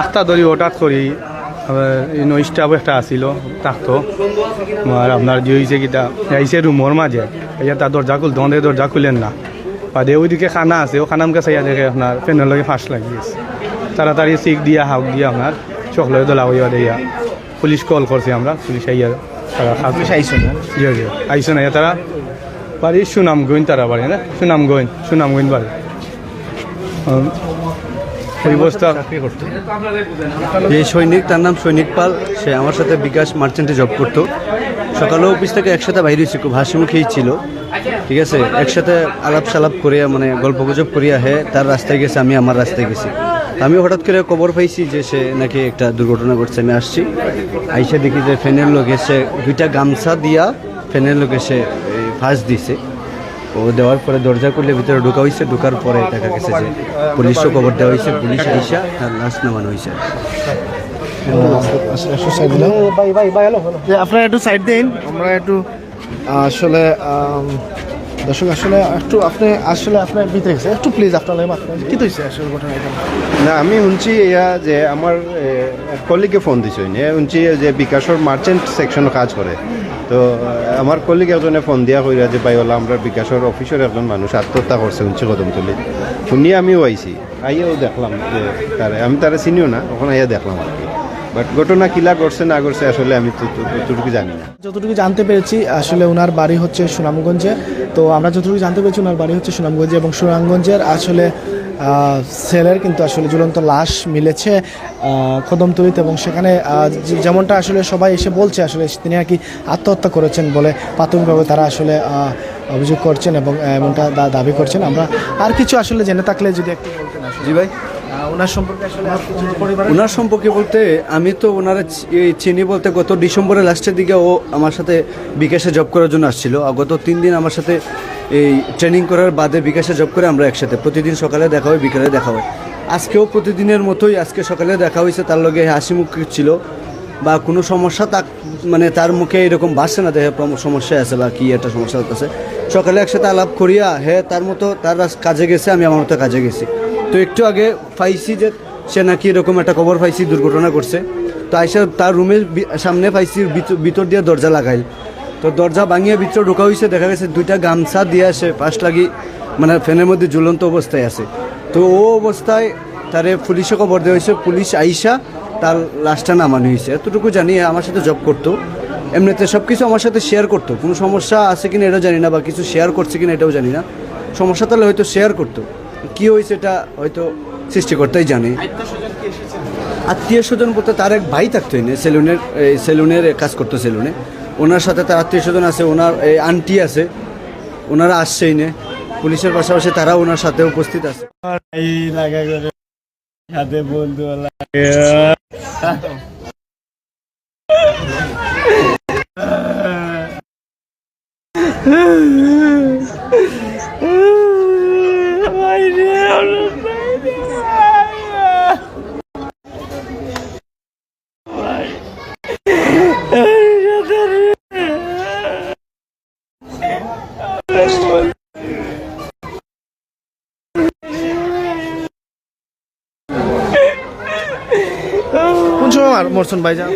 আখটা ধরি হঠাৎ করি স্টাফ একটা আসিল থাকতো আর আপনার যে হয়েছে কিটা আইসে রুমর মাঝে ইয়া তার দরজা খুল দন্দে দরজা খুলেন না বাদে ওইদিকে খানা আছে ও খানামকে চাইয়া দেখে আপনার ফ্যানের লগে ফাঁস লাগিয়েছে তাড়াতাড়ি সিক দিয়া হাউক দিয়া আপনার চকলেট দোলা হইয়া দিয়া পুলিশ কল করছে আমরা পুলিশ আইয়া তারা পুলিশ আইসো না জি জি আইসো না তারা বাড়ি সুনামগঞ্জ তারা বাড়ি না সুনামগঞ্জ বাড়ি এই অবস্থা এই সৈনিক, তার নাম সৈনিক পাল, সে আমার সাথে বিকাশ মার্চেন্টে জব করতো। সকালে অফিস থেকে একসাথে বাইরে হয়েছি, খুব হাসিমুখেই ছিল, ঠিক আছে। একসাথে আলাপ সালাপ করিয়া মানে গল্প গুজব করিয়া হে তার রাস্তায় গেছে, আমি আমার রাস্তায় গেছি। আমি হঠাৎ করে খবর পাইছি যে সে নাকি একটা দুর্ঘটনা ঘটছে। আমি আসছি, আইসা দেখি যে ফ্যানের লোকে সে দুইটা গামছা দিয়া ফ্যানের লোকে সে ফাঁস দিছে। ও দেওয়ার পরে দরজা করলে ভিতরে ঢোকা হয়েছে, ঢোকার পরে দেখা গেছে যে পুলিশও খবর দেওয়া হয়েছে, পুলিশ আইসা তার লাশ নামানো হয়েছে। আপনারা একটু সাইড দিন, আমরা একটু আসলে দর্শক আসলে একটু আপনি আসলে আপনার বিতে গেছে একটু প্লিজ আপনার কি তো হয়েছে আসলে ঘটনা এটা? না আমি শুনছি ইয়া যে আমার কলিগে ফোন দিছে শুনছি যে বিকাশের মার্চেন্ট সেকশন কাজ করে। তো আমার কলিগ একজনে ফোন দিয়া কইরা যে বাইওলা আমরা বিকাশের অফিসের একজন মানুষ আত্মহত্যা করছে শুনছি কদমতলি। শুনিয়ে আমিও আইছি, আইয়াও দেখলাম যে আমি তারা চিনিও না, ওখানে আইয়া দেখলাম আর কি। বাট ঘটনা কিলা করছে না করছে আসলে আমি ততটুকু জানি না। যতটুকু জানতে পেরেছি আসলে ওনার বাড়ি হচ্ছে সুনামগঞ্জে। তো আমরা যতটুকু জানতে পেরেছি ওনার বাড়ি হচ্ছে সুনামগঞ্জে, এবং সুনামগঞ্জের আসলে ছেলের কিন্তু আসলে ঝুলন্ত লাশ মিলেছে কদমতলিতে, এবং সেখানে যেমনটা আসলে সবাই এসে বলছে আসলে তিনি নাকি আত্মহত্যা করেছেন বলে প্রাথমিকভাবে তারা আসলে অভিযোগ করছেন এবং এমনটা দাবি করছেন। আমরা আর কিছু আসলে জেনে থাকলে যদি একটু বলতেন। জি ভাই, ওনার সম্পর্কে আসলে ওনার সম্পর্কে বলতে আমি তো ওনারা চিনি বলতে গত ডিসেম্বরের লাস্টের দিকে ও আমার সাথে বিকাশে জব করার জন্য আসছিল। গত 3 দিন আমার সাথে এই ট্রেনিং করার বাদে বিকাশে জব করে আমরা একসাথে প্রতিদিন সকালে দেখা হয়, বিকালে দেখা হয়। আজকেও প্রতিদিনের মতোই আজকে সকালে দেখা হয়েছে, তার লগে হাসি মুখ ছিল বা কোনো সমস্যা মানে তার মুখে এরকম বাসছে না দেখে সমস্যা আছে বা কি একটা সমস্যা আছে। সকালে একসাথে আলাপ করিয়া তার মতো তার কাজে গেছে, আমি আমার মতো কাজে গেছি। তো একটু আগে পাইছি যে সে নাকি এরকম একটা খবর পাইছি দুর্ঘটনা করছে। তো আইসা তার রুমের সামনে পাইছি ভিতর দিয়ে দরজা লাগাই, তো দরজা ভাঙিয়ে ভিতরে ঢোকা হয়েছে, দেখা গেছে দুইটা গামছা দিয়ে সে পাশ লাগি মানে ফ্যানের মধ্যে ঝুলন্ত অবস্থায় আছে। তো ও অবস্থায় তারে পুলিশে খবর দেওয়া হয়েছে, পুলিশ আইসা তার লাশটা নামানো হয়েছে। এতটুকু জানি আমার সাথে জব করতো, এমনিতে সব কিছু আমার সাথে শেয়ার করতো। কোনো সমস্যা আছে কিনা এটাও জানি না, বা কিছু শেয়ার করছে কিনা এটাও জানি না। সমস্যা তাহলে হয়তো শেয়ার করতো, কী হয়েছে এটা হয়তো সৃষ্টিকর্তাই জানে। আত্মীয় স্বজন বলতে তার এক ভাই থাকতো এনে সেলুনের কাজ করতো সেলুনে, ওনার সাথে তার আত্মীয় স্বজন আছে, ওনার আন্টি আছে, ওনারা আসছে এনে পুলিশের পাশাপাশি তারা ওনার সাথে উপস্থিত আছে। বন্ধু কোন সময় মরছেন ভাইজান?